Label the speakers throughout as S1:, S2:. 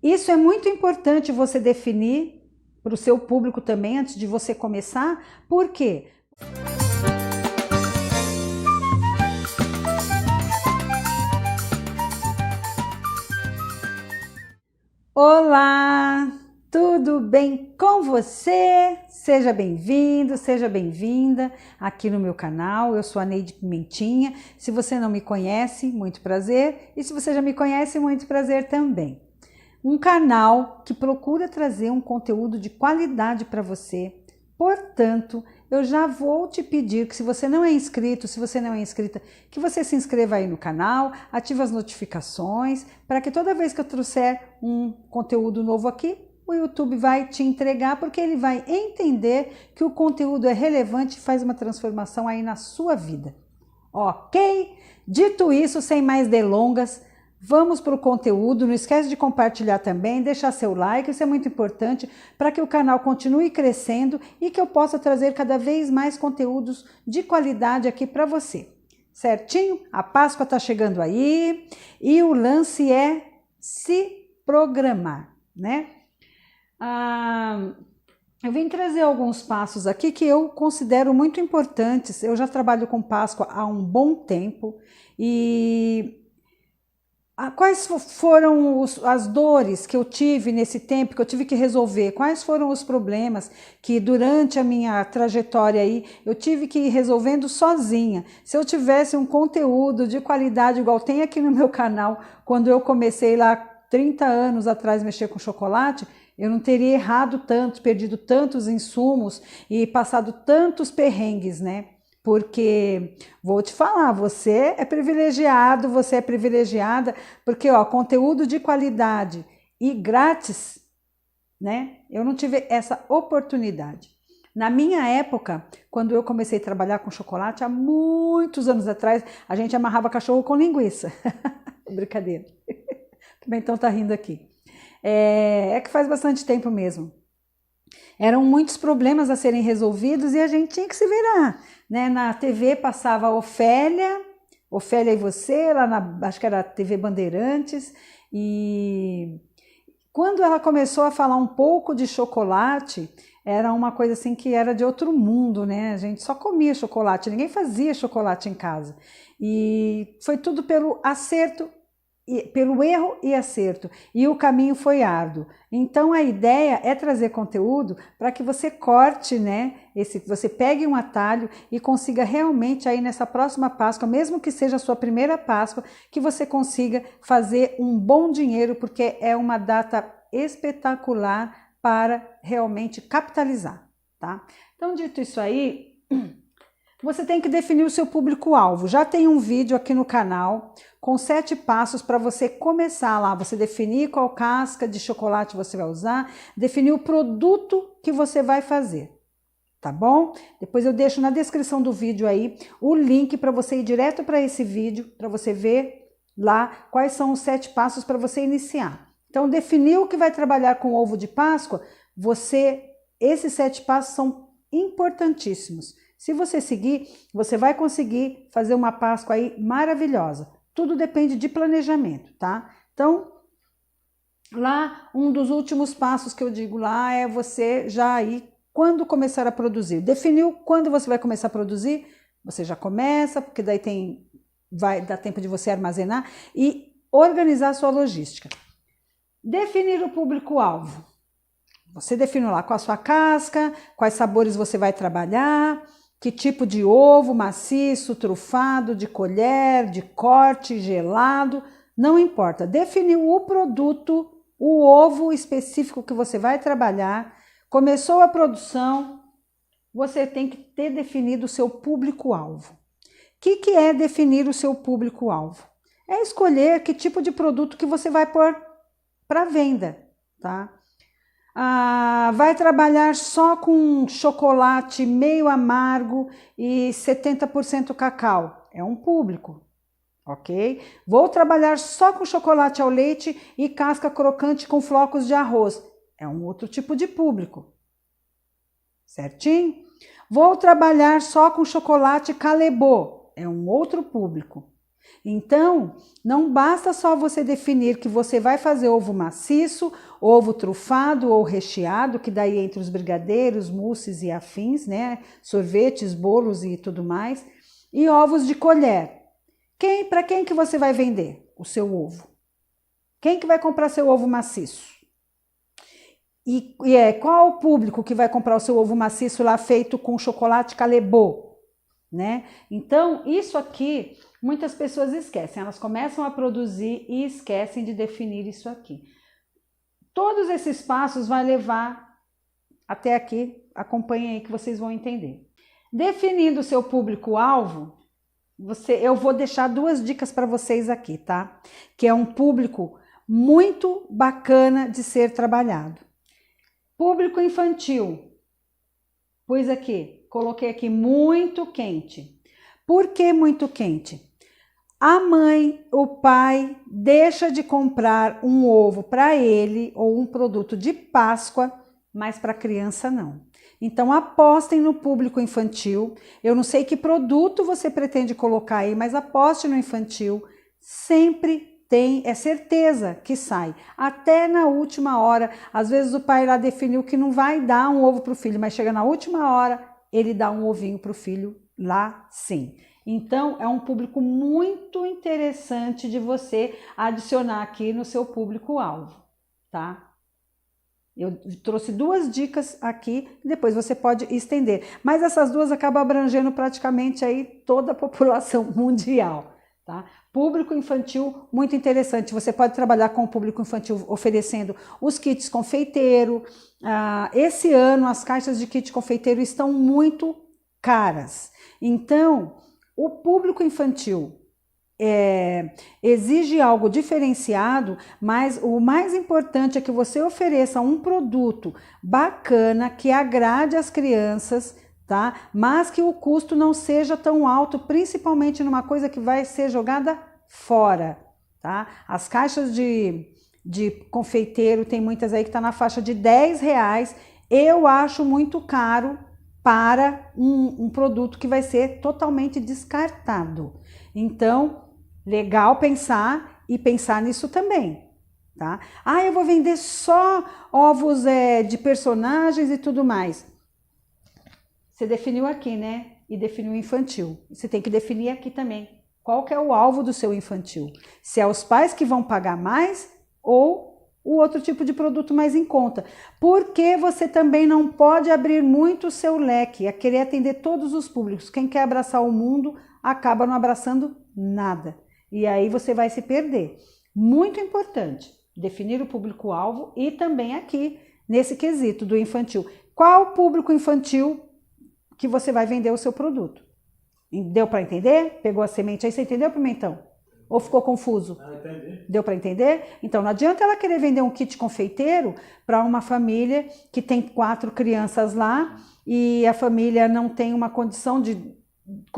S1: Isso é muito importante você definir para o seu público também antes de você começar. Por quê? Olá, tudo bem com você? Seja bem-vindo, seja bem-vinda aqui no meu canal. Eu sou a Neide Pimentinha. Se você não me conhece, muito prazer. E se você já me conhece, muito prazer também. Um canal que procura trazer um conteúdo de qualidade para você. Portanto, eu já vou te pedir que se você não é inscrito, se você não é inscrita, que você se inscreva aí no canal, ative as notificações, para que toda vez que eu trouxer um conteúdo novo aqui, o YouTube vai te entregar, porque ele vai entender que o conteúdo é relevante e faz uma transformação aí na sua vida. Ok? Dito isso, sem mais delongas, vamos para o conteúdo. Não esquece de compartilhar também, deixar seu like, isso é muito importante para que o canal continue crescendo e que eu possa trazer cada vez mais conteúdos de qualidade aqui para você. Certinho? A Páscoa está chegando aí e o lance é se programar, né? Eu vim trazer alguns passos aqui que eu considero muito importantes. Eu já trabalho com Páscoa há um bom tempo e quais foram as dores que eu tive nesse tempo, que eu tive que resolver? Quais foram os problemas que durante a minha trajetória aí eu tive que ir resolvendo sozinha? Se eu tivesse um conteúdo de qualidade igual tem aqui no meu canal, quando eu comecei lá 30 anos atrás mexer com chocolate, eu não teria errado tanto, perdido tantos insumos e passado tantos perrengues, né? Porque, vou te falar, você é privilegiado, você é privilegiada, porque ó, conteúdo de qualidade e grátis, né? Eu não tive essa oportunidade. Na minha época, quando eu comecei a trabalhar com chocolate, há muitos anos atrás, a gente amarrava cachorro com linguiça. Brincadeira. Também então tá rindo aqui. É que faz bastante tempo mesmo. Eram muitos problemas a serem resolvidos e a gente tinha que se virar, né? Na TV passava Ofélia e Você, lá acho que era a TV Bandeirantes, e quando ela começou a falar um pouco de chocolate, era uma coisa assim que era de outro mundo, né? A gente só comia chocolate, ninguém fazia chocolate em casa. E foi tudo pelo acerto, pelo erro e acerto, e o caminho foi árduo. Então a ideia é trazer conteúdo para que você corte, né, você pegue um atalho e consiga realmente aí nessa próxima Páscoa, mesmo que seja a sua primeira Páscoa, que você consiga fazer um bom dinheiro, porque é uma data espetacular para realmente capitalizar, tá? Então, dito isso aí, você tem que definir o seu público-alvo. Já tem um vídeo aqui no canal com 7 passos para você começar lá. Você definir qual casca de chocolate você vai usar, definir o produto que você vai fazer, tá bom? Depois eu deixo na descrição do vídeo aí o link para você ir direto para esse vídeo, para você ver lá quais são os 7 passos para você iniciar. Então, definiu que vai trabalhar com ovo de Páscoa, esses 7 passos são importantíssimos. Se você seguir, você vai conseguir fazer uma Páscoa aí maravilhosa. Tudo depende de planejamento, tá? Então, lá, um dos últimos passos que eu digo lá é você já aí, quando começar a produzir. Definiu quando você vai começar a produzir? Você já começa, porque daí vai dar tempo de você armazenar e organizar a sua logística. Definir o público-alvo. Você define lá qual a sua casca, quais sabores você vai trabalhar, que tipo de ovo, maciço, trufado, de colher, de corte, gelado, não importa. Definiu o produto, o ovo específico que você vai trabalhar, começou a produção, você tem que ter definido o seu público-alvo. O que é definir o seu público-alvo? É escolher que tipo de produto que você vai pôr para venda, tá? Vai trabalhar só com chocolate meio amargo e 70% cacau. É um público, ok? Vou trabalhar só com chocolate ao leite e casca crocante com flocos de arroz. É um outro tipo de público, certinho? Vou trabalhar só com chocolate Calebo. É um outro público. Então, não basta só você definir que você vai fazer ovo maciço, ovo trufado ou recheado, que daí entre os brigadeiros, mousses e afins, né? Sorvetes, bolos e tudo mais, e ovos de colher. Para quem que você vai vender o seu ovo? Quem que vai comprar seu ovo maciço? Qual o público que vai comprar o seu ovo maciço lá feito com chocolate Callebaut, né? Então, isso aqui muitas pessoas esquecem, elas começam a produzir e esquecem de definir isso aqui. Todos esses passos vai levar até aqui, acompanhem aí que vocês vão entender. Definindo o seu público-alvo, eu vou deixar 2 dicas para vocês aqui, tá? Que é um público muito bacana de ser trabalhado. Público infantil, pois aqui, coloquei aqui muito quente. Por que muito quente? A mãe, o pai, deixa de comprar um ovo para ele ou um produto de Páscoa, mas para a criança não. Então apostem no público infantil. Eu não sei que produto você pretende colocar aí, mas aposte no infantil. Sempre é certeza que sai. Até na última hora, às vezes o pai lá definiu que não vai dar um ovo para o filho, mas chega na última hora, ele dá um ovinho para o filho lá sim. Então, é um público muito interessante de você adicionar aqui no seu público-alvo, tá? Eu trouxe 2 dicas aqui, depois você pode estender. Mas essas 2 acabam abrangendo praticamente aí toda a população mundial, tá? Público infantil, muito interessante. Você pode trabalhar com o público infantil oferecendo os kits confeiteiro. Esse ano, as caixas de kit confeiteiro estão muito caras. Então, o público infantil exige algo diferenciado, mas o mais importante é que você ofereça um produto bacana que agrade as crianças, tá? Mas que o custo não seja tão alto, principalmente numa coisa que vai ser jogada fora, tá? As caixas de confeiteiro, tem muitas aí que tá na faixa de R$10. Eu acho muito caro para um produto que vai ser totalmente descartado. Então, legal pensar nisso também, tá? Eu vou vender só ovos de personagens e tudo mais. Você definiu aqui, né? E definiu infantil. Você tem que definir aqui também qual que é o alvo do seu infantil. Se é os pais que vão pagar mais ou o outro tipo de produto mais em conta. Porque você também não pode abrir muito o seu leque, a querer atender todos os públicos. Quem quer abraçar o mundo acaba não abraçando nada. E aí você vai se perder. Muito importante definir o público-alvo e também aqui nesse quesito do infantil. Qual público infantil que você vai vender o seu produto? Deu para entender? Pegou a semente aí? Você entendeu, Pimentão? Ou ficou confuso?
S2: Entendi.
S1: Deu para entender? Então, não adianta ela querer vender um kit confeiteiro para uma família que tem 4 crianças lá e a família não tem uma condição de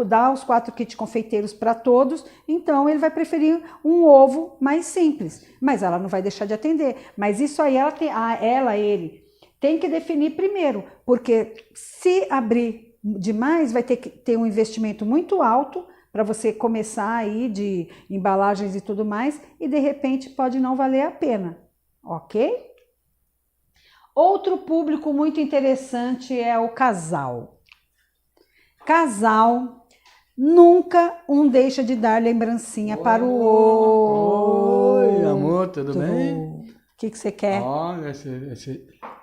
S1: dar os 4 kits confeiteiros para todos, então ele vai preferir um ovo mais simples, mas ela não vai deixar de atender. Mas isso aí ele tem que definir primeiro, porque se abrir demais vai ter que ter um investimento muito alto para você começar aí de embalagens e tudo mais, e de repente pode não valer a pena, ok? Outro público muito interessante é o casal. Casal, nunca um deixa de dar lembrancinha para o outro.
S2: Oi, amor, tudo bem?
S1: O que você quer?
S2: Olha,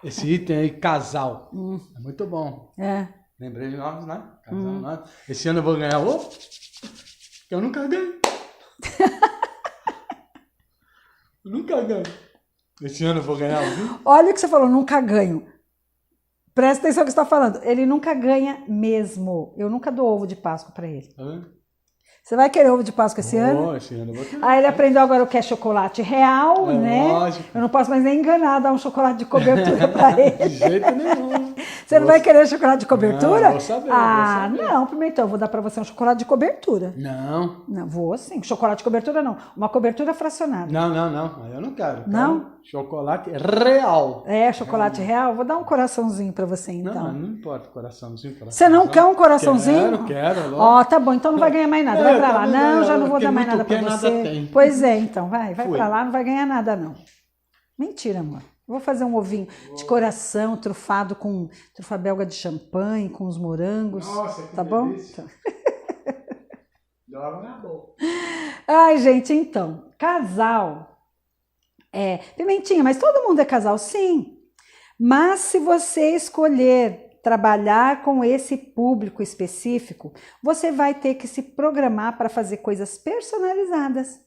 S2: esse item aí, casal, é muito bom. Lembrei de nós, né? Casal, nós. Esse ano eu vou ganhar ovo, que eu nunca ganho. Eu nunca ganho. Esse ano eu vou ganhar ovo.
S1: Olha o que você falou, nunca ganho. Presta atenção no que você está falando. Ele nunca ganha mesmo. Eu nunca dou ovo de Páscoa para ele. Você vai querer ovo de Páscoa esse ano?
S2: Esse ano eu vou querer.
S1: Aí ele aprendeu agora o que é chocolate real, né?
S2: Lógico.
S1: Eu não posso mais nem enganar, dar um chocolate de cobertura para ele.
S2: De jeito nenhum.
S1: Você não vai querer chocolate de cobertura?
S2: Não, vou saber,
S1: ah, vou saber. Não, Pimentão, eu vou dar para você um chocolate de cobertura.
S2: Não.
S1: Não, vou sim. Chocolate de cobertura não. Uma cobertura fracionada.
S2: Não. Eu não quero.
S1: Não?
S2: Chocolate real.
S1: Chocolate real? Vou dar um coraçãozinho para você então.
S2: Não importa coraçãozinho.
S1: Você não quer um coraçãozinho?
S2: Quero.
S1: Ó, tá bom, então não vai ganhar mais nada. Vai para lá. Não, já não vou dar mais nada para você.
S2: Nada tem.
S1: Pois é, então, vai para lá, não vai ganhar nada não. Mentira, amor. Vou fazer um ovinho de coração trufado com trufa belga de champanhe, com os morangos.
S2: Nossa, que
S1: tá
S2: delícia.
S1: Bom?
S2: Deu água na boca.
S1: Ai, gente, então, casal. Pimentinha, mas todo mundo é casal, sim. Mas se você escolher trabalhar com esse público específico, você vai ter que se programar para fazer coisas personalizadas.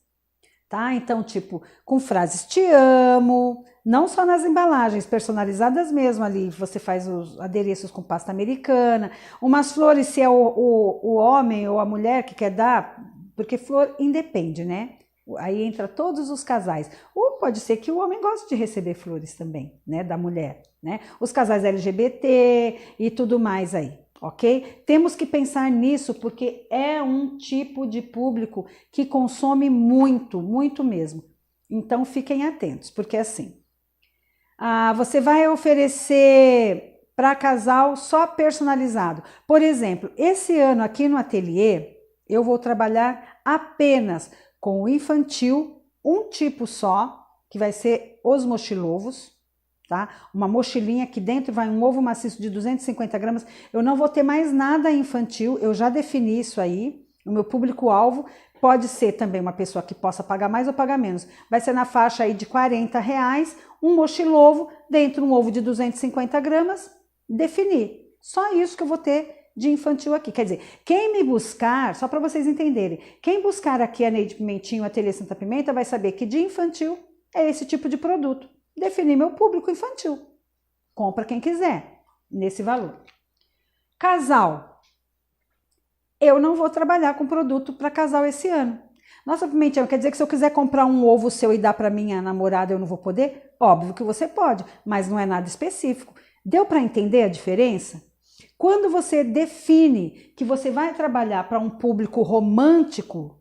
S1: Tá? Então, tipo, com frases te amo, não só nas embalagens, personalizadas mesmo ali, você faz os adereços com pasta americana, umas flores se é o homem ou a mulher que quer dar, porque flor independe, né? Aí entra todos os casais. Ou pode ser que o homem goste de receber flores também, né, da mulher, né? Os casais LGBT e tudo mais aí. Ok? Temos que pensar nisso porque é um tipo de público que consome muito, muito mesmo. Então fiquem atentos, porque assim, você vai oferecer para casal só personalizado. Por exemplo, esse ano aqui no ateliê, eu vou trabalhar apenas com o infantil, um tipo só, que vai ser os mochilovos. Tá? Uma mochilinha que dentro vai um ovo maciço de 250 gramas. Eu não vou ter mais nada infantil, eu já defini isso aí. O meu público-alvo pode ser também uma pessoa que possa pagar mais ou pagar menos. Vai ser na faixa aí de R$40, um mochilovo, dentro um ovo de 250 gramas, definir. Só isso que eu vou ter de infantil aqui. Quer dizer, quem me buscar, só para vocês entenderem, quem buscar aqui a Neide Pimentinho, Ateliê Santa Pimenta, vai saber que de infantil é esse tipo de produto. Definir meu público infantil. Compra quem quiser, nesse valor. Casal. Eu não vou trabalhar com produto para casal esse ano. Nossa, Pimentinha, quer dizer que se eu quiser comprar um ovo seu e dar para minha namorada, eu não vou poder? Óbvio que você pode, mas não é nada específico. Deu para entender a diferença? Quando você define que você vai trabalhar para um público romântico,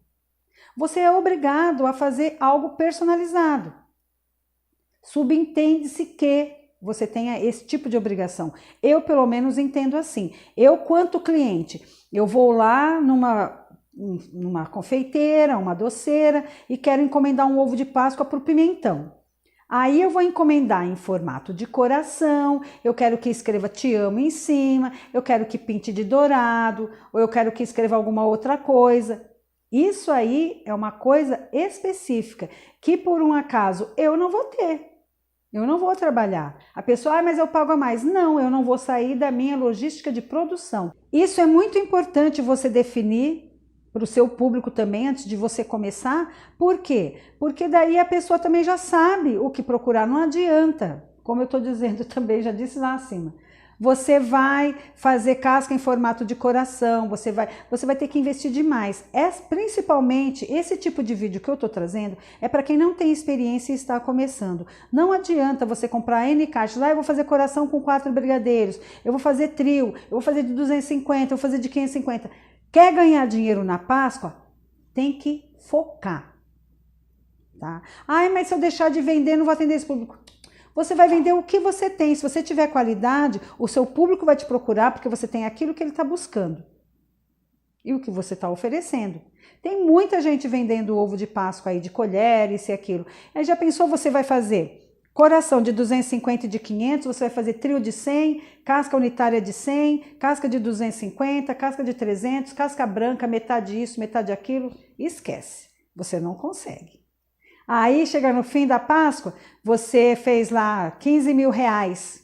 S1: você é obrigado a fazer algo personalizado. Subentende-se que você tenha esse tipo de obrigação. Eu, pelo menos, entendo assim. Eu, quanto cliente, eu vou lá numa confeiteira, uma doceira e quero encomendar um ovo de Páscoa para o Pimentão. Aí eu vou encomendar em formato de coração, eu quero que escreva te amo em cima, eu quero que pinte de dourado, ou eu quero que escreva alguma outra coisa. Isso aí é uma coisa específica, que por um acaso eu não vou ter. Eu não vou trabalhar. A pessoa, mas eu pago a mais. Não, eu não vou sair da minha logística de produção. Isso é muito importante você definir para o seu público também, antes de você começar. Por quê? Porque daí a pessoa também já sabe o que procurar. Não adianta, como eu estou dizendo também, já disse lá acima. Você vai fazer casca em formato de coração, você vai ter que investir demais. Principalmente, esse tipo de vídeo que eu estou trazendo é para quem não tem experiência e está começando. Não adianta você comprar N caixas, eu vou fazer coração com 4 brigadeiros, eu vou fazer trio, eu vou fazer de 250, eu vou fazer de 550. Quer ganhar dinheiro na Páscoa? Tem que focar. Tá? Ai, mas se eu deixar de vender, não vou atender esse público. Você vai vender o que você tem. Se você tiver qualidade, o seu público vai te procurar porque você tem aquilo que ele está buscando. E o que você está oferecendo. Tem muita gente vendendo ovo de Páscoa aí, de colher, isso e aquilo. Aí já pensou, você vai fazer coração de 250 e de 500, você vai fazer trio de 100, casca unitária de 100, casca de 250, casca de 300, casca branca, metade isso, metade aquilo. Esquece, você não consegue. Aí, chega no fim da Páscoa, você fez lá 15 mil reais.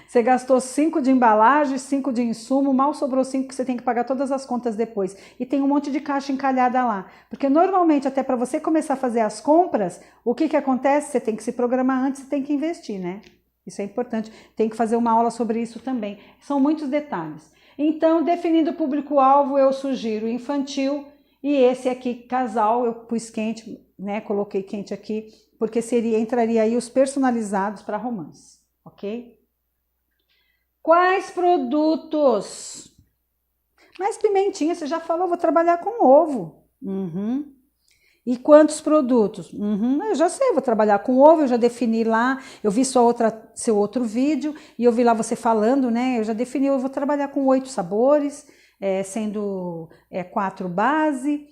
S1: Você gastou 5 de embalagem, 5 de insumo, mal sobrou 5 que você tem que pagar todas as contas depois. E tem um monte de caixa encalhada lá. Porque normalmente, até para você começar a fazer as compras, o que acontece? Você tem que se programar antes, você tem que investir, né? Isso é importante. Tem que fazer uma aula sobre isso também. São muitos detalhes. Então, definindo o público-alvo, eu sugiro infantil. E esse aqui, casal, eu pus quente, né? Coloquei quente aqui, porque entraria aí os personalizados para romance, ok? Quais produtos? Mas pimentinha, você já falou, vou trabalhar com ovo. Uhum. E quantos produtos? Eu já sei, vou trabalhar com ovo, eu já defini lá, eu vi seu outro vídeo e eu vi lá você falando, né? Eu já defini, eu vou trabalhar com 8 sabores, sendo 4 base,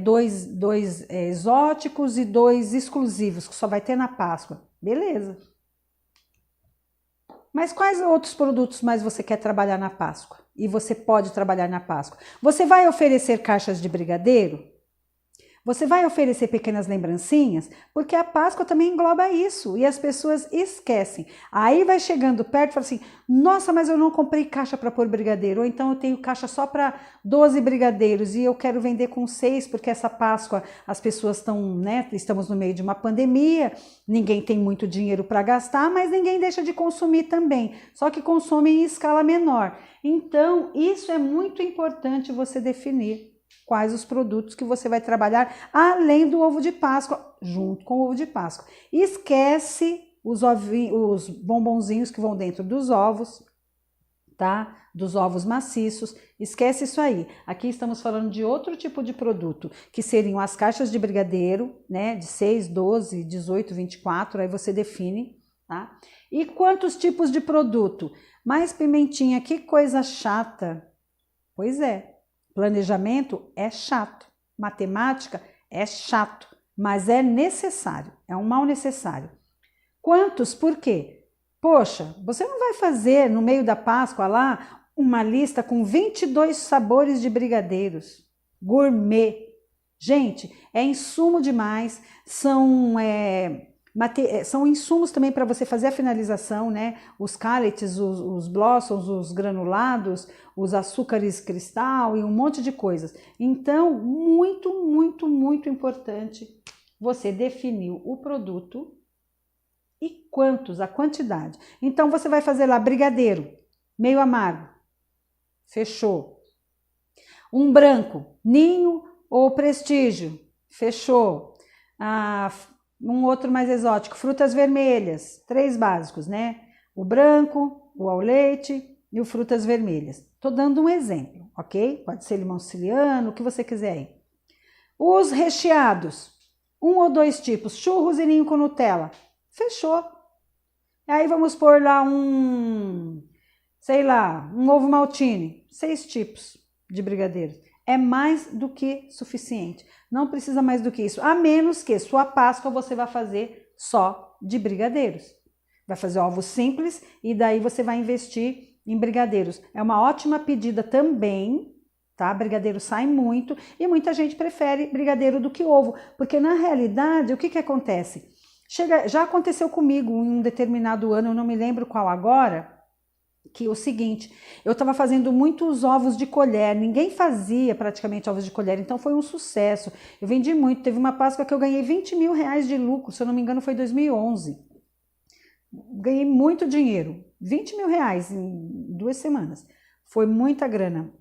S1: 2 exóticos e 2 exclusivos, que só vai ter na Páscoa. Beleza. Mas quais outros produtos mais você quer trabalhar na Páscoa? E você pode trabalhar na Páscoa? Você vai oferecer caixas de brigadeiro? Você vai oferecer pequenas lembrancinhas? Porque a Páscoa também engloba isso e as pessoas esquecem. Aí vai chegando perto e fala assim, nossa, mas eu não comprei caixa para pôr brigadeiro, ou então eu tenho caixa só para 12 brigadeiros e eu quero vender com 6 porque essa Páscoa as pessoas estão, né, estamos no meio de uma pandemia, ninguém tem muito dinheiro para gastar, mas ninguém deixa de consumir também, só que consome em escala menor. Então, isso é muito importante você definir. Quais os produtos que você vai trabalhar, além do ovo de Páscoa, junto com o ovo de Páscoa. Esquece os bombonzinhos que vão dentro dos ovos, tá? Dos ovos maciços, esquece isso aí. Aqui estamos falando de outro tipo de produto, que seriam as caixas de brigadeiro, né? De 6, 12, 18, 24, aí você define, tá? E quantos tipos de produto? Mais pimentinha, que coisa chata. Pois é. Planejamento é chato, matemática é chato, mas é necessário, é um mal necessário. Quantos? Por quê? Poxa, você não vai fazer no meio da Páscoa lá uma lista com 22 sabores de brigadeiros, gourmet. Gente, é insumo demais, são insumos também para você fazer a finalização, né? Os callets, os blossoms, os granulados, os açúcares cristal e um monte de coisas. Então, muito, muito, muito importante você definir o produto e quantos, a quantidade. Então, você vai fazer lá brigadeiro, meio amargo, fechou. Um branco, ninho ou prestígio, fechou. Um outro mais exótico, frutas vermelhas, 3 básicos, né? O branco, o ao leite e o frutas vermelhas. Tô dando um exemplo, ok? Pode ser limão siciliano, o que você quiser aí. Os recheados, 1 ou 2 tipos, churros e ninho com Nutella. Fechou. Aí vamos pôr lá um ovo maltine, 6 tipos de brigadeiros. É mais do que suficiente. Não precisa mais do que isso. A menos que sua Páscoa você vai fazer só de brigadeiros. Vai fazer ovos simples e daí você vai investir em brigadeiros. É uma ótima pedida também, tá? Brigadeiro sai muito e muita gente prefere brigadeiro do que ovo. Porque na realidade, o que acontece? Já aconteceu comigo em um determinado ano, eu não me lembro qual agora, que o seguinte, eu estava fazendo muitos ovos de colher, ninguém fazia praticamente ovos de colher, então foi um sucesso, eu vendi muito, teve uma Páscoa que eu ganhei 20 mil reais de lucro, se eu não me engano foi 2011, ganhei muito dinheiro, 20 mil reais em 2 semanas, foi muita grana,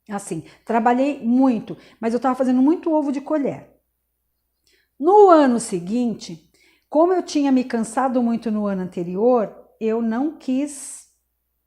S1: assim, trabalhei muito, mas eu estava fazendo muito ovo de colher. No ano seguinte, como eu tinha me cansado muito no ano anterior, eu não quis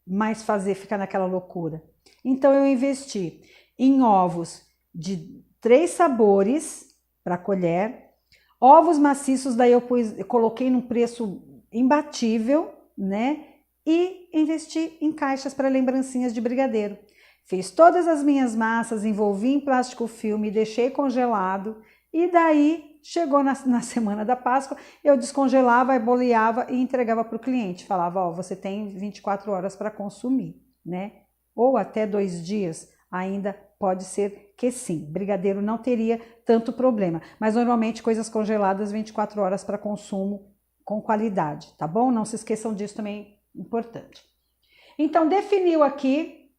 S1: mais ficar naquela loucura. Então eu investi em ovos de 3 sabores para colher, ovos maciços, daí eu coloquei num preço imbatível, né? E investi em caixas para lembrancinhas de brigadeiro. Fiz todas as minhas massas, envolvi em plástico filme, deixei congelado e daí chegou na semana da Páscoa, eu descongelava, boleava e entregava para o cliente. Falava, ó, você tem 24 horas para consumir, né? Ou até 2 dias, ainda pode ser que sim. Brigadeiro não teria tanto problema, mas normalmente coisas congeladas 24 horas para consumo com qualidade, tá bom? Não se esqueçam disso também, importante. Então, definiu aqui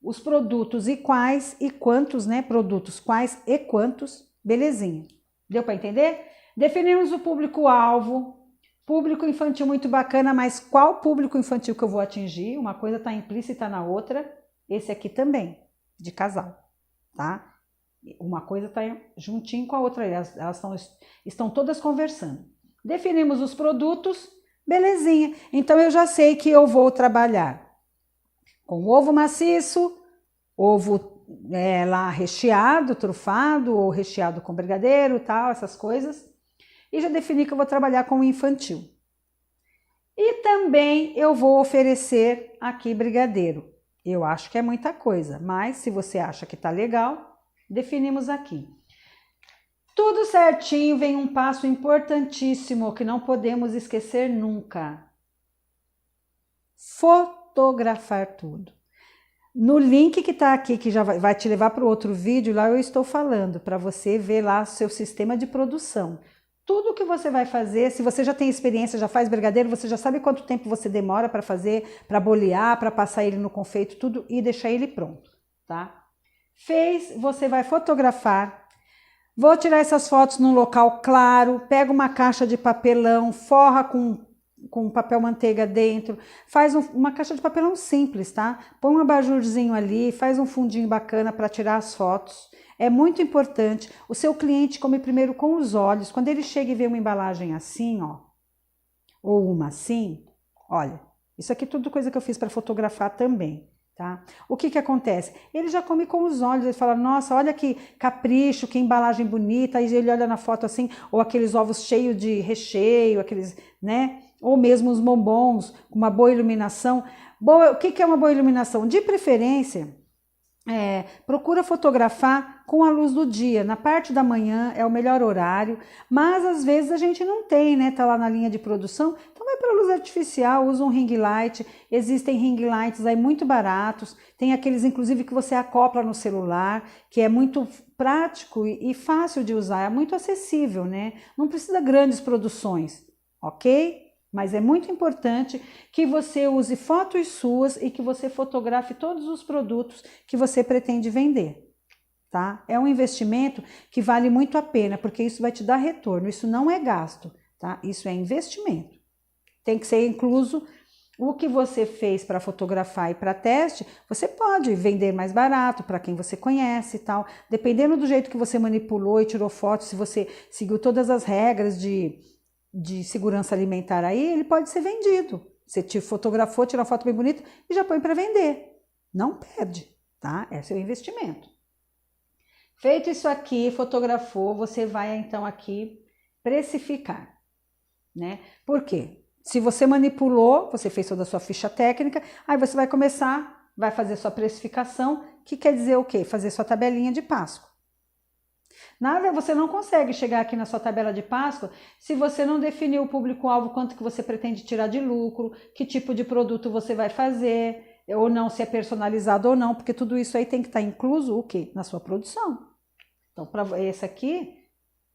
S1: os produtos e quais e quantos, né? Produtos quais e quantos, belezinha. Deu para entender? Definimos o público-alvo, público infantil muito bacana, mas qual público infantil que eu vou atingir? Uma coisa está implícita na outra, esse aqui também, de casal, tá? Uma coisa está juntinho com a outra, elas estão todas conversando. Definimos os produtos, belezinha. Então eu já sei que eu vou trabalhar com ovo maciço, ovo lá recheado, trufado ou recheado com brigadeiro, tal, essas coisas. E já defini que eu vou trabalhar com o infantil. E também eu vou oferecer aqui brigadeiro. Eu acho que é muita coisa, mas se você acha que tá legal, definimos aqui. Tudo certinho, vem um passo importantíssimo que não podemos esquecer nunca. Fotografar tudo. No link que está aqui, que já vai te levar para o outro vídeo, lá eu estou falando para você ver lá o seu sistema de produção. Tudo que você vai fazer, se você já tem experiência, já faz brigadeiro, você já sabe quanto tempo você demora para fazer, para bolear, para passar ele no confeito, tudo e deixar ele pronto, tá? Fez, você vai fotografar. Vou tirar essas fotos num local claro, pega uma caixa de papelão, forra com papel manteiga dentro, faz uma caixa de papelão simples, tá? Põe um abajurzinho ali, faz um fundinho bacana para tirar as fotos. É muito importante. O seu cliente come primeiro com os olhos. Quando ele chega e vê uma embalagem assim, ó, ou uma assim, olha, isso aqui é tudo coisa que eu fiz para fotografar também, tá? O que que acontece? Ele já come com os olhos, ele fala, nossa, olha que capricho, que embalagem bonita, aí ele olha na foto assim, ou aqueles ovos cheios de recheio, aqueles, né? Ou mesmo os bombons, com uma boa iluminação. O que que é uma boa iluminação? De preferência, procura fotografar com a luz do dia. Na parte da manhã é o melhor horário, mas às vezes a gente não tem, né? Tá lá na linha de produção, então vai para luz artificial, usa um ring light. Existem ring lights aí muito baratos, tem aqueles inclusive que você acopla no celular, que é muito prático e fácil de usar, é muito acessível, né? Não precisa grandes produções, ok? Mas é muito importante que você use fotos suas e que você fotografe todos os produtos que você pretende vender, tá? É um investimento que vale muito a pena, porque isso vai te dar retorno, isso não é gasto, tá? Isso é investimento. Tem que ser incluso o que você fez para fotografar e para teste, você pode vender mais barato para quem você conhece e tal. Dependendo do jeito que você manipulou e tirou fotos, se você seguiu todas as regras de segurança alimentar aí, ele pode ser vendido. Você te fotografou, tirou uma foto bem bonita e já põe para vender. Não perde, tá? Esse é o investimento. Feito isso aqui, fotografou, você vai então aqui precificar, né? Por quê? Se você manipulou, você fez toda a sua ficha técnica, aí você vai começar, vai fazer sua precificação, que quer dizer o quê? Fazer sua tabelinha de Páscoa. Nada, você não consegue chegar aqui na sua tabela de Páscoa se você não definir o público-alvo, quanto que você pretende tirar de lucro, que tipo de produto você vai fazer, ou não, se é personalizado ou não, porque tudo isso aí tem que estar incluso o quê? Na sua produção. Então, para esse aqui,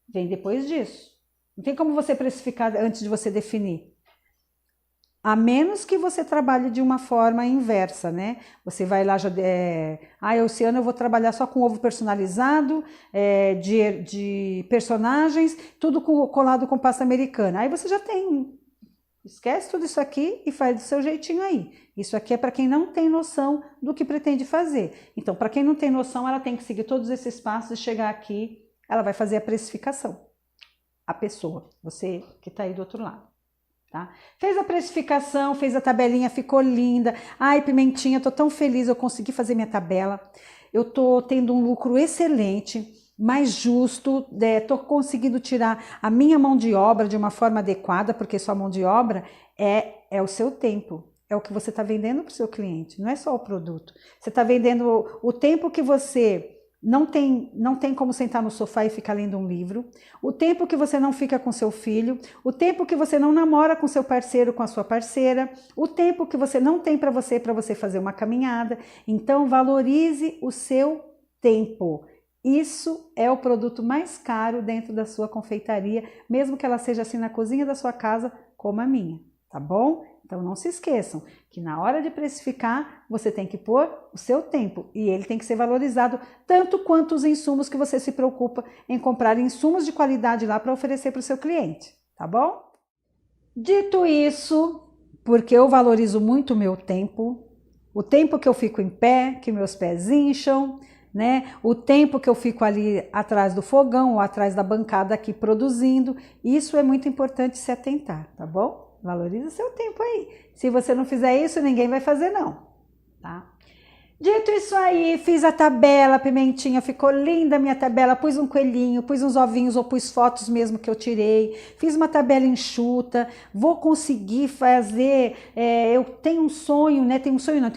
S1: vem depois disso. Não tem como você precificar antes de você definir. A menos que você trabalhe de uma forma inversa, né? Você vai lá, esse ano eu vou trabalhar só com ovo personalizado, de personagens, tudo colado com pasta americana. Aí você já tem, esquece tudo isso aqui e faz do seu jeitinho aí. Isso aqui é para quem não tem noção do que pretende fazer. Então, para quem não tem noção, ela tem que seguir todos esses passos e chegar aqui, ela vai fazer a precificação. A pessoa, você que está aí do outro lado. Tá? Fez a precificação, fez a tabelinha, ficou linda. Ai, Pimentinha, tô tão feliz, eu consegui fazer minha tabela. Eu tô tendo um lucro excelente, mais justo, tô conseguindo tirar a minha mão de obra de uma forma adequada, porque sua mão de obra é o seu tempo, é o que você está vendendo para o seu cliente, não é só o produto. Você está vendendo o tempo que você não tem como sentar no sofá e ficar lendo um livro, o tempo que você não fica com seu filho, o tempo que você não namora com seu parceiro, com a sua parceira, o tempo que você não tem para você fazer uma caminhada. Então, valorize o seu tempo. Isso é o produto mais caro dentro da sua confeitaria, mesmo que ela seja assim na cozinha da sua casa, como a minha, tá bom? Então não se esqueçam que na hora de precificar, você tem que pôr o seu tempo e ele tem que ser valorizado tanto quanto os insumos que você se preocupa em comprar insumos de qualidade lá para oferecer para o seu cliente, tá bom? Dito isso, porque eu valorizo muito o meu tempo, o tempo que eu fico em pé, que meus pés incham, né? O tempo que eu fico ali atrás do fogão ou atrás da bancada aqui produzindo, isso é muito importante se atentar, tá bom? Valorize o seu tempo aí. Se você não fizer isso, ninguém vai fazer não. tá? Dito isso aí, fiz a tabela, Pimentinha, ficou linda a minha tabela, pus um coelhinho, pus uns ovinhos ou pus fotos mesmo que eu tirei, fiz uma tabela enxuta, vou conseguir fazer, eu tenho um sonho, né? Tenho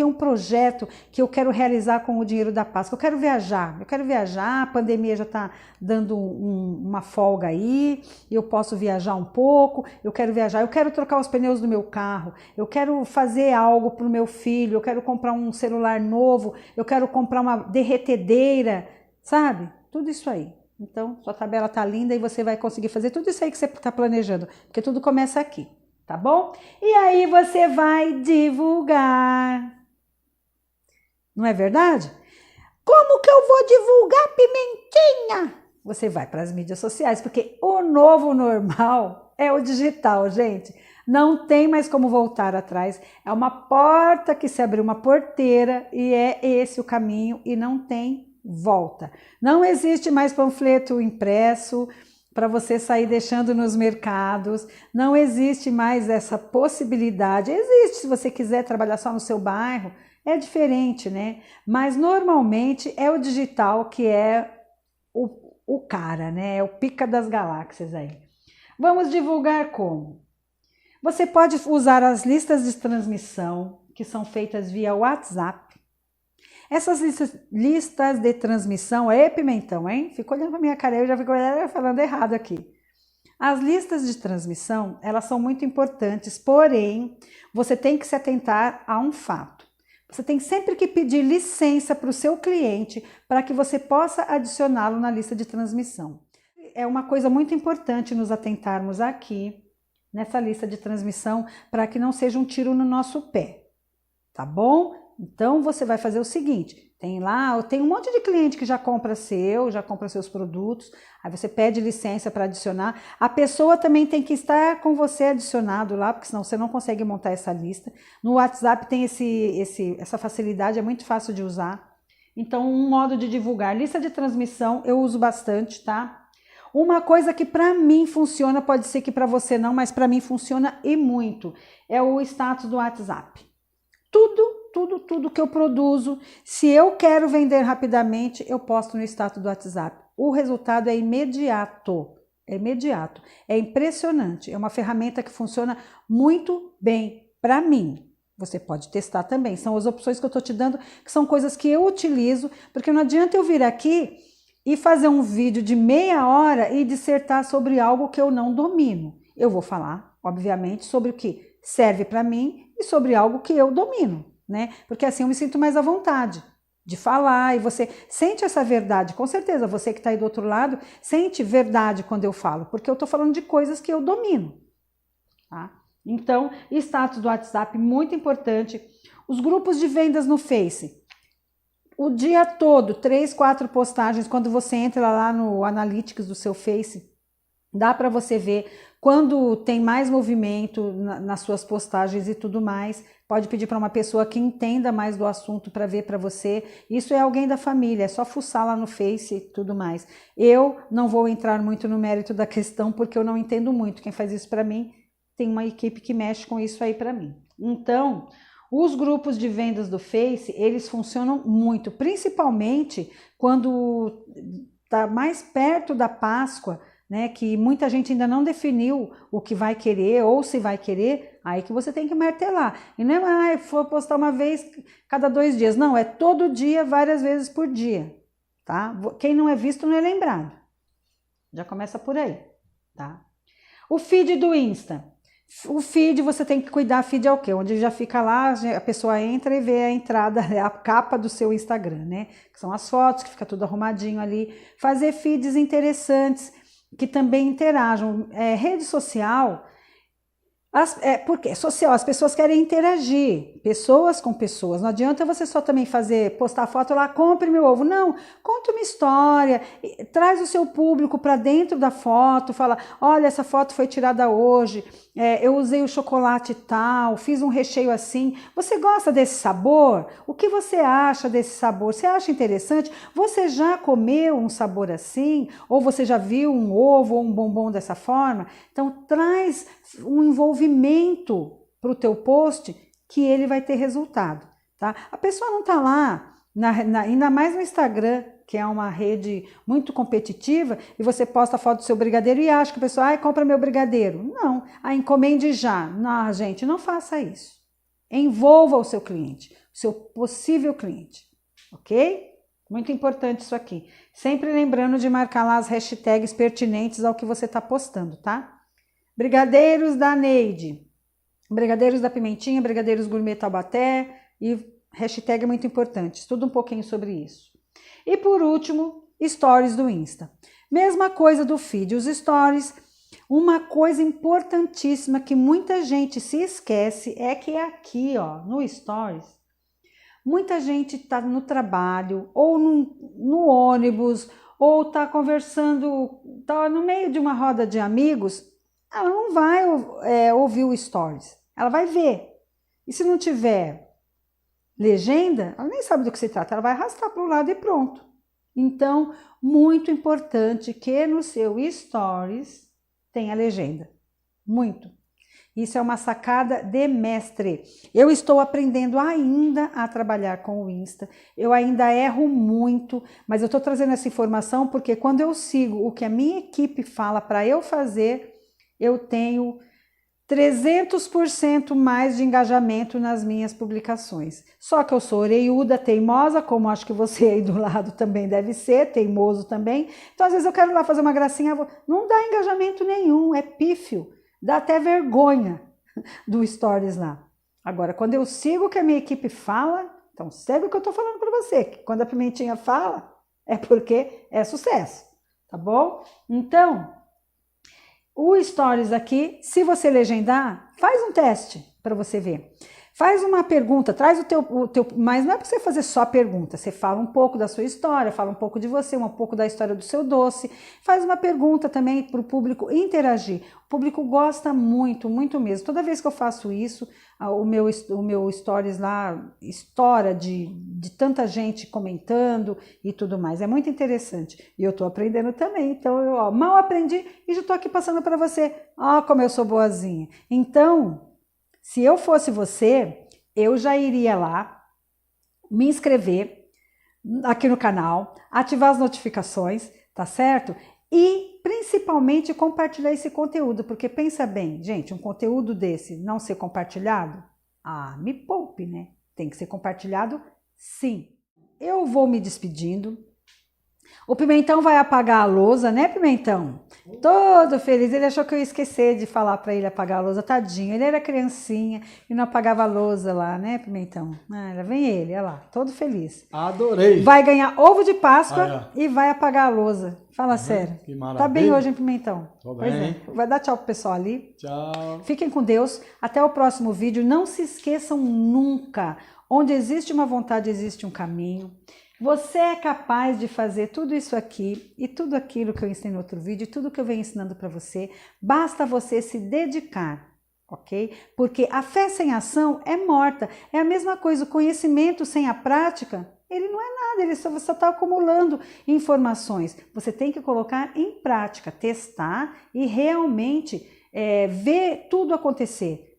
S1: um projeto que eu quero realizar com o dinheiro da Páscoa, eu quero viajar, a pandemia já está dando uma folga aí, eu posso viajar um pouco, eu quero viajar, eu quero trocar os pneus do meu carro, eu quero fazer algo para o meu filho, eu quero comprar um celular novo, eu quero comprar uma derretedeira, sabe? Tudo isso aí. Então, sua tabela tá linda e você vai conseguir fazer tudo isso aí que você está planejando, porque tudo começa aqui, tá bom? E aí você vai divulgar. Não é verdade? Como que eu vou divulgar, Pimentinha? Você vai para as mídias sociais, porque o novo normal é o digital, gente. Não tem mais como voltar atrás. É uma porta que se abriu, uma porteira, e é esse o caminho e não tem volta. Não existe mais panfleto impresso para você sair deixando nos mercados. Não existe mais essa possibilidade. Existe se você quiser trabalhar só no seu bairro, é diferente, né? Mas normalmente é o digital que é o cara, né? É o pica das galáxias aí. Vamos divulgar como? Você pode usar as listas de transmissão que são feitas via WhatsApp. Essas listas de transmissão, Pimentão, hein? Ficou olhando para minha cara, eu já fico falando errado aqui. As listas de transmissão, elas são muito importantes, porém, você tem que se atentar a um fato. Você tem sempre que pedir licença para o seu cliente para que você possa adicioná-lo na lista de transmissão. É uma coisa muito importante nos atentarmos aqui, nessa lista de transmissão, para que não seja um tiro no nosso pé, tá bom? Então, você vai fazer o seguinte, tem um monte de cliente que já compra seus produtos, aí você pede licença para adicionar, a pessoa também tem que estar com você adicionado lá, porque senão você não consegue montar essa lista. No WhatsApp tem essa facilidade, é muito fácil de usar. Então, um modo de divulgar, lista de transmissão, eu uso bastante, tá? Uma coisa que para mim funciona, pode ser que para você não, mas para mim funciona e muito, é o status do WhatsApp. Tudo que eu produzo, se eu quero vender rapidamente, eu posto no status do WhatsApp. O resultado é imediato, é impressionante, é uma ferramenta que funciona muito bem para mim. Você pode testar também, são as opções que eu estou te dando, que são coisas que eu utilizo, porque não adianta eu vir aqui e fazer um vídeo de meia hora e dissertar sobre algo que eu não domino. Eu vou falar, obviamente, sobre o que serve para mim e sobre algo que eu domino, né? Porque assim eu me sinto mais à vontade de falar e você sente essa verdade, com certeza, você que está aí do outro lado, sente verdade quando eu falo, porque eu estou falando de coisas que eu domino, tá? Então, status do WhatsApp, muito importante. Os grupos de vendas no Face, o dia todo, 3, 4 postagens, quando você entra lá no Analytics do seu Face, dá para você ver quando tem mais movimento nas suas postagens e tudo mais. Pode pedir para uma pessoa que entenda mais do assunto para ver para você. Isso é alguém da família, é só fuçar lá no Face e tudo mais. Eu não vou entrar muito no mérito da questão porque eu não entendo muito. Quem faz isso para mim tem uma equipe que mexe com isso aí para mim. Então, os grupos de vendas do Face, eles funcionam muito, principalmente quando está mais perto da Páscoa, né, que muita gente ainda não definiu o que vai querer ou se vai querer, aí que você tem que martelar. E não é, vou postar uma vez cada 2 dias. Não, é todo dia, várias vezes por dia, tá? Quem não é visto não é lembrado. Já começa por aí, tá? O feed do Insta. O feed, você tem que cuidar, feed é o quê? Onde já fica lá, a pessoa entra e vê a entrada, a capa do seu Instagram, né? Que são as fotos, que fica tudo arrumadinho ali. Fazer feeds interessantes, que também interajam. Rede social, porque social, as pessoas querem interagir, pessoas com pessoas. Não adianta você só também postar foto lá, compre meu ovo. Não, conta uma história, traz o seu público para dentro da foto, fala, olha, essa foto foi tirada hoje, eu usei o chocolate tal, fiz um recheio assim. Você gosta desse sabor? O que você acha desse sabor? Você acha interessante? Você já comeu um sabor assim? Ou você já viu um ovo ou um bombom dessa forma? Então, traz um envolvimento para o teu post que ele vai ter resultado. tá? A pessoa não está lá, ainda mais no Instagram, que é uma rede muito competitiva, e você posta a foto do seu brigadeiro e acha que a pessoa, compra meu brigadeiro. Não, encomende já. Não, gente, não faça isso. Envolva o seu cliente, o seu possível cliente, ok? Muito importante isso aqui. Sempre lembrando de marcar lá as hashtags pertinentes ao que você está postando, tá? Brigadeiros da Neide, brigadeiros da Pimentinha, brigadeiros gourmet Taubaté e hashtag é muito importante. Estuda um pouquinho sobre isso. E por último, stories do Insta. Mesma coisa do feed, os stories. Uma coisa importantíssima que muita gente se esquece é que aqui, ó, no stories, muita gente está no trabalho, ou no ônibus, ou está conversando, está no meio de uma roda de amigos, ela não vai ouvir o stories, ela vai ver. E se não tiver legenda, ela nem sabe do que se trata, ela vai arrastar para o lado e pronto. Então, muito importante que no seu stories tenha legenda. Muito. Isso é uma sacada de mestre. Eu estou aprendendo ainda a trabalhar com o Insta. Eu ainda erro muito, mas eu estou trazendo essa informação porque quando eu sigo o que a minha equipe fala para eu fazer, eu tenho 300% mais de engajamento nas minhas publicações. Só que eu sou orelhuda, teimosa, como acho que você aí do lado também deve ser, teimoso também. Então, às vezes eu quero ir lá fazer uma gracinha, não dá engajamento nenhum, é pífio. Dá até vergonha do stories lá. Agora, quando eu sigo o que a minha equipe fala, então segue o que eu estou falando para você, que quando a Pimentinha fala, é porque é sucesso, tá bom? Então, o stories aqui, se você legendar, faz um teste para você ver. Faz uma pergunta, traz o teu, mas não é para você fazer só pergunta, você fala um pouco da sua história, fala um pouco de você, um pouco da história do seu doce, faz uma pergunta também para o público interagir. O público gosta muito, muito mesmo. Toda vez que eu faço isso, o meu stories lá estoura de tanta gente comentando e tudo mais. É muito interessante. E eu estou aprendendo também. Então, eu mal aprendi e já estou aqui passando para você. Ó, como eu sou boazinha. Então, se eu fosse você, eu já iria lá, me inscrever aqui no canal, ativar as notificações, tá certo? E principalmente compartilhar esse conteúdo, porque pensa bem, gente, um conteúdo desse não ser compartilhado, me poupe, né? Tem que ser compartilhado, sim. Eu vou me despedindo. O Pimentão vai apagar a lousa, né, Pimentão? Todo feliz. Ele achou que eu ia esquecer de falar para ele apagar a lousa, tadinho. Ele era criancinha e não apagava a lousa lá, né, Pimentão? Lá vem ele, olha lá, todo feliz.
S2: Adorei.
S1: Vai ganhar ovo de Páscoa e vai apagar a lousa. Fala sério.
S2: Que maravilha.
S1: Tá bem hoje, hein, Pimentão?
S2: Tô bem.
S1: Vai dar tchau pro pessoal ali.
S2: Tchau.
S1: Fiquem com Deus. Até o próximo vídeo. Não se esqueçam nunca. Onde existe uma vontade, existe um caminho. Você é capaz de fazer tudo isso aqui e tudo aquilo que eu ensinei no outro vídeo, tudo que eu venho ensinando para você, basta você se dedicar, ok? Porque a fé sem ação é morta, é a mesma coisa, o conhecimento sem a prática, ele não é nada, ele só está acumulando informações. Você tem que colocar em prática, testar e realmente ver tudo acontecer.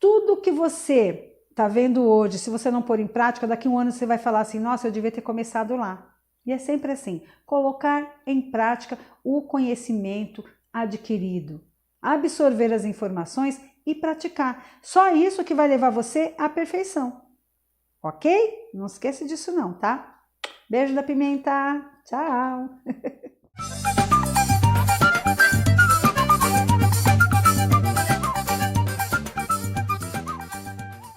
S1: Tudo que você tá vendo hoje, se você não pôr em prática, daqui a um ano você vai falar assim, nossa, eu devia ter começado lá. E é sempre assim, colocar em prática o conhecimimento adquirido, absorver as informações e praticar. Só isso que vai levar você à perfeição, ok? Não esqueça disso não, tá? Beijo da Pimenta, tchau!